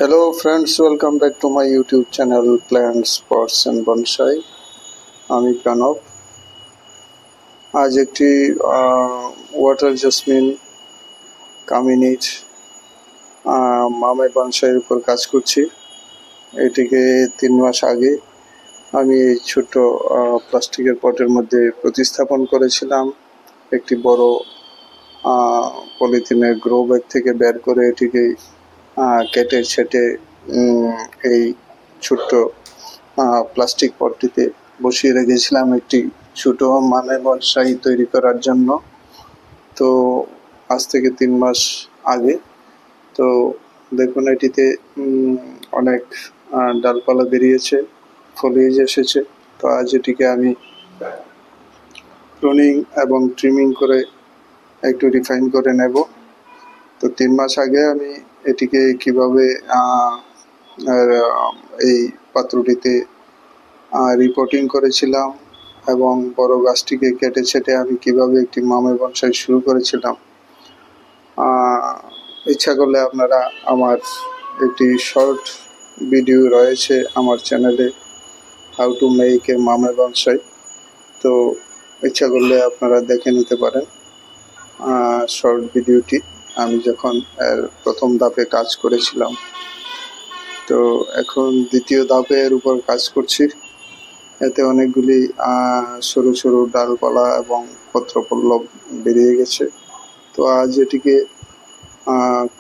Hello friends, welcome back to my YouTube channel Plants, Pots and Bonsai. আমি প্রণব। আজ একটি water jasmine কামিনীর মামে বনসাইয়ের উপর কাজ করছি। এটিকে 3 মাস আগে আমি এই ছোট প্লাস্টিকের পটের মধ্যে প্রতিস্থাপন করেছিলাম। একটি বড় পলিথিনের গ্রো ব্যাগ থেকে বের করে এটিকে কেটে ছেটে এই ছোট্ট প্লাস্টিক পটটিতে বসিয়ে রেখেছিলাম একটি ছোট মানে বনসাই তৈরি করার জন্য। তো আজ থেকে 3 মাস আগে তো দেখুন এটিতে অনেক ডালপালা বেরিয়েছে, ফলিয়েজ এসেছে। তো আজ এটিকে আমি প্রুনিং এবং ট্রিমিং করে একটু রিফাইন করে নেব। তো 3 মাস আগে আমি এটিকে কিভাবে এই পাত্রটিতে রিপোর্টিং করেছিলাম এবং বড় গাছটিকে কেটে ছেটে আমি কিভাবে একটি মামে বনসাই শুরু করেছিলাম, ইচ্ছা করলে আপনারা আমার একটি শর্ট ভিডিও রয়েছে আমার চ্যানেলে, how to make a mame bonsai. তো ইচ্ছা করলে আপনারা দেখে নিতে পারেন শর্ট ভিডিওটি, আমি যখন প্রথম ধাপে কাজ করেছিলাম। তো এখন দ্বিতীয় ধাপের উপর কাজ করছি। এতে অনেকগুলি সরু সরু ডালপালা এবং পত্রপল্লব বেরিয়ে গেছে। তো আজ এটিকে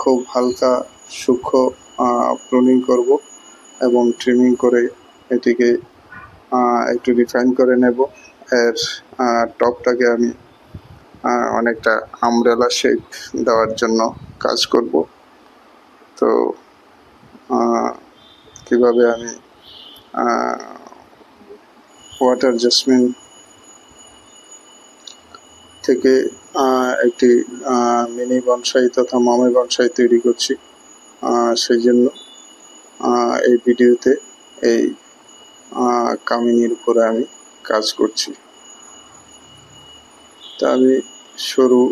খুব হালকা সূক্ষ্ম প্রুনিং করব এবং ট্রিমিং করে এটিকে একটু রিফাইন করে নেব। এর টপটাকে আমি অনেকটা আমব্রেলা শেপ দেওয়ার জন্য কাজ করব। তো কিভাবে আমি ওয়াটার জেসমিন থেকে একটি মিনি বনসাই তথা মামে বনসাই তৈরি করছি, সেই জন্য এই ভিডিওতে এই কামিনীর উপরে আমি কাজ করছি। তা আমি সরু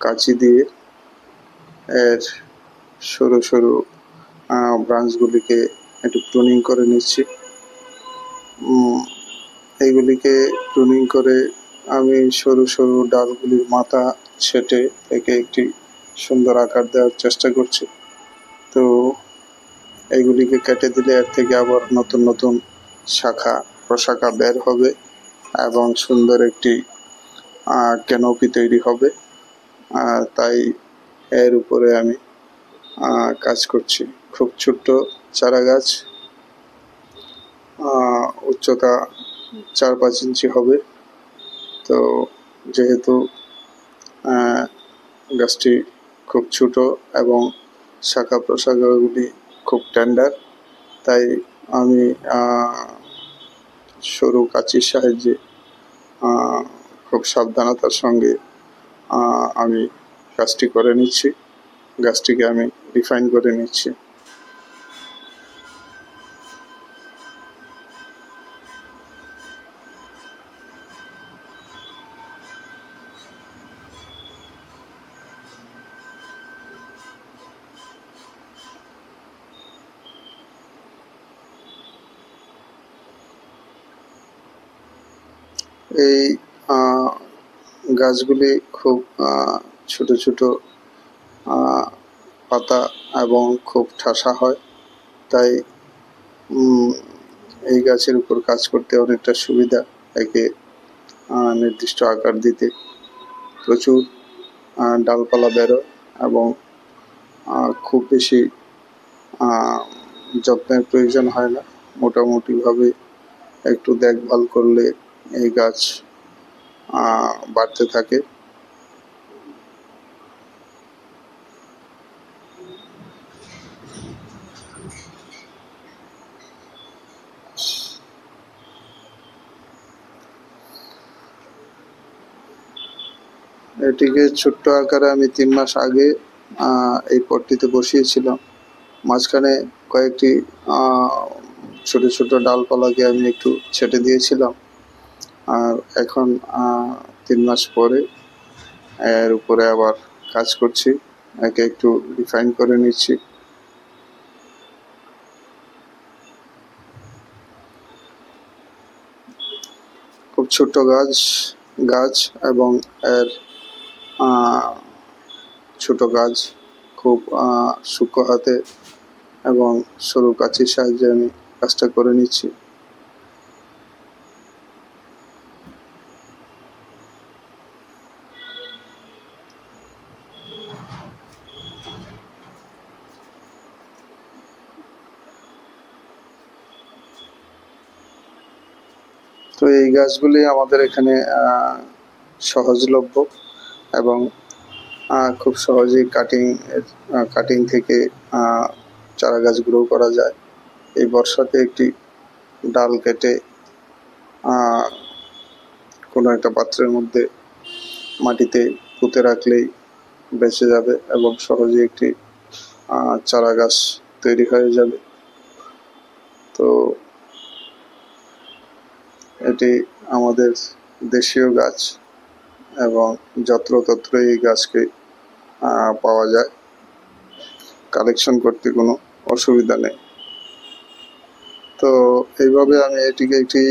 কাঁচি দিয়ে এর সরু সরু ব্রাঞ্চগুলিকে একটু প্রুনিং করে নিচ্ছি। এইগুলিকে প্রুনিং করে আমি সরু সরু ডালগুলির মাথা ছেটে একে একটি সুন্দর আকার দেওয়ার চেষ্টা করছি। তো এইগুলিকে কেটে দিলে এর থেকে আবার নতুন নতুন শাখা প্রশাখা বের হবে এবং সুন্দর একটি ক্যানোপি তৈরি হবে। তাই এর উপরে আমি কাজ করছি। খুব ছোট্ট চারা গাছ, উচ্চতা 4-5 ইঞ্চি হবে। তো যেহেতু গাছটি খুব ছোট এবং শাখা প্রশাখাগুলি খুব টেন্ডার, তাই আমি সরু কাঁচির সাহায্যে খুব সাবধানতার সঙ্গে আমি কাজটি করে নিচ্ছি। গাছটিকে আমি রিফাইন করে নিচ্ছি। এই গাছগুলি খুব ছোট ছোট পাতা এবং খুব ঠাসা হয়, তাই এই গাছের উপর কাজ করতে অনেকটা সুবিধা। একে নির্দিষ্ট আকার দিতে প্রচুর ডালপালা বেরোয় এবং খুব বেশি যত্নের প্রয়োজন হয় না। মোটামুটিভাবে একটু দেখভাল করলে এই গাছ বাড়তে থাকে। এটিকে ছোট্ট আকারে আমি 3 মাস আগে এই পটটিতে বসিয়েছিলাম। মাঝখানে কয়েকটি ছোট ছোট ডালপালাকে আমি একটু ছেটে দিয়েছিলাম। আর এখন 3 মাস পরে এর উপরে আবার কাজ করছি, একে একটু রিফাইন করে নিচ্ছি। ছোট গাছ এবং এর ছোট গাছ খুব সূক্ষ্ম হাতে এবং সরু কাঁচির সাহায্যে আমি কাজটা করে নিচ্ছি। তো এই গাছগুলি আমাদের এখানে সহজলভ্য এবং খুব সহজেই কাটিং থেকে চারা গাছ গ্রো করা যায়। এই বর্ষাতে একটি ডাল কেটে কোনো একটা পাত্রের মধ্যে মাটিতে পুঁতে রাখলেই বেঁচে যাবে এবং সহজে একটি চারা গাছ তৈরি হয়ে যাবে। তো এটি আমাদের দেশীয় গাছ এবং যত্রতত্র এই গাছকে পাওয়া যায়, কালেকশন করতে কোনো অসুবিধা নেই। তো এইভাবে আমি এটিকে একটি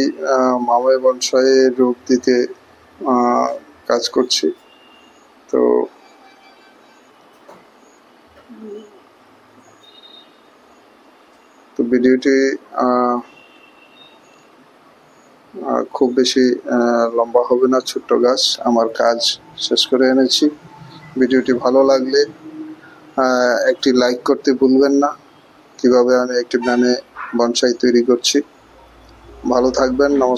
মামাই বনসাই রূপ দিতে কাজ করছি। তো ভিডিওটি খুব বেশি লম্বা হবে না, ছোট্ট গাছ, আমার কাজ শেষ করে এনেছি। ভিডিওটি ভালো লাগলে একটি লাইক করতে ভুলবেন না। কিভাবে আমি একটি বনসাই তৈরি করছি। ভালো থাকবেন। নমস্কার।